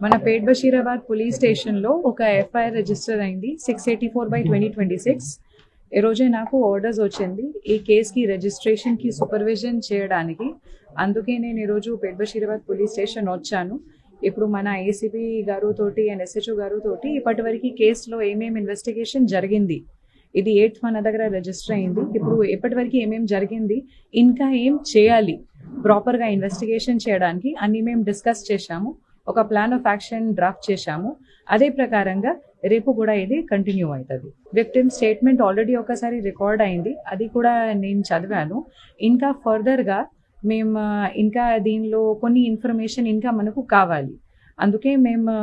మన పేట్ బషీరాబాద్ పోలీస్ స్టేషన్లో ఒక ఎఫ్ఐఆర్ రిజిస్టర్ అయింది 684/2026. ఈ రోజే నాకు ఆర్డర్స్ వచ్చింది ఈ కేసుకి రిజిస్ట్రేషన్కి సూపర్విజన్ చేయడానికి. అందుకే నేను ఈరోజు పేట్ బషీరాబాద్ పోలీస్ స్టేషన్ వచ్చాను. ఇప్పుడు మన ఏసీపీ గారుతోటి అండ్ ఎస్హెచ్ఓ గారుతోటి ఇప్పటివరకు కేసులో ఏమేమి ఇన్వెస్టిగేషన్ జరిగింది, ఇది 8th మన దగ్గర రిజిస్టర్ అయింది. ఇప్పుడు ఇప్పటివరకు ఏమేమి జరిగింది, ఇంకా ఏం చేయాలి ప్రాపర్గా ఇన్వెస్టిగేషన్ చేయడానికి అన్ని మేము డిస్కస్ చేశాము. ఒక ప్లాన్ ఆఫ్ యాక్షన్ డ్రాఫ్ట్ చేశాము. అదే ప్రకారంగా రేపు కూడా ఇది కంటిన్యూ అవుతుంది. విక్టిమ్ స్టేట్మెంట్ ఆల్రెడీ ఒకసారి రికార్డ్ అయింది, అది కూడా నేను చదివాను. ఇంకా ఫర్దర్గా మేము ఇంకా దీనిలో కొన్ని ఇన్ఫర్మేషన్ ఇంకా మనకు కావాలి. అందుకే మేము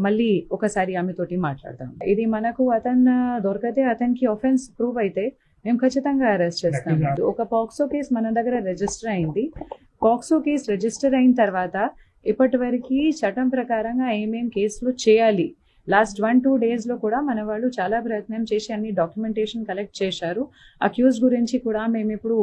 మళ్ళీ ఒకసారి ఆమెతోటి మాట్లాడతాం. ఇది మనకు అతను దొరికితే అతనికి ఆఫెన్స్ ప్రూవ్ అయితే మేము ఖచ్చితంగా అరెస్ట్ చేస్తాం. ఒక పాక్సో కేసు మన దగ్గర రిజిస్టర్ అయింది. పాక్సో కేసు రిజిస్టర్ అయిన తర్వాత ఇప్పటివరకు చట్టం ప్రకారంగా ఏమేం కేసులు చేయాలి, లాస్ట్ 1-2 డేస్లో కూడా మన వాళ్ళు చాలా ప్రయత్నం చేసి అన్ని డాక్యుమెంటేషన్ కలెక్ట్ చేశారు. అక్యూజ్ గురించి కూడా మేము ఇప్పుడు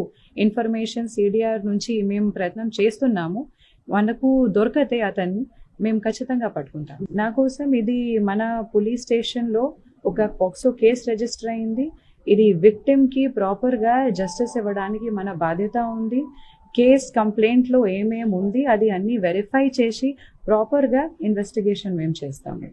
ఇన్ఫర్మేషన్ సిడిఆర్ నుంచి మేము ప్రయత్నం చేస్తున్నాము. మనకు దొరికితే అతన్ని మేము ఖచ్చితంగా పట్టుకుంటాం. నా కోసం ఇది మన పోలీస్ స్టేషన్లో ఒక పాక్సో కేసు రిజిస్టర్ అయింది. ఇది విక్టిమ్కి ప్రాపర్గా జస్టిస్ ఇవ్వడానికి మన బాధ్యత ఉంది. కేస్ కంప్లైంట్లో ఏమేమి ఉంది అది అన్నీ వెరిఫై చేసి ప్రాపర్గా ఇన్వెస్టిగేషన్ మేము చేస్తాము.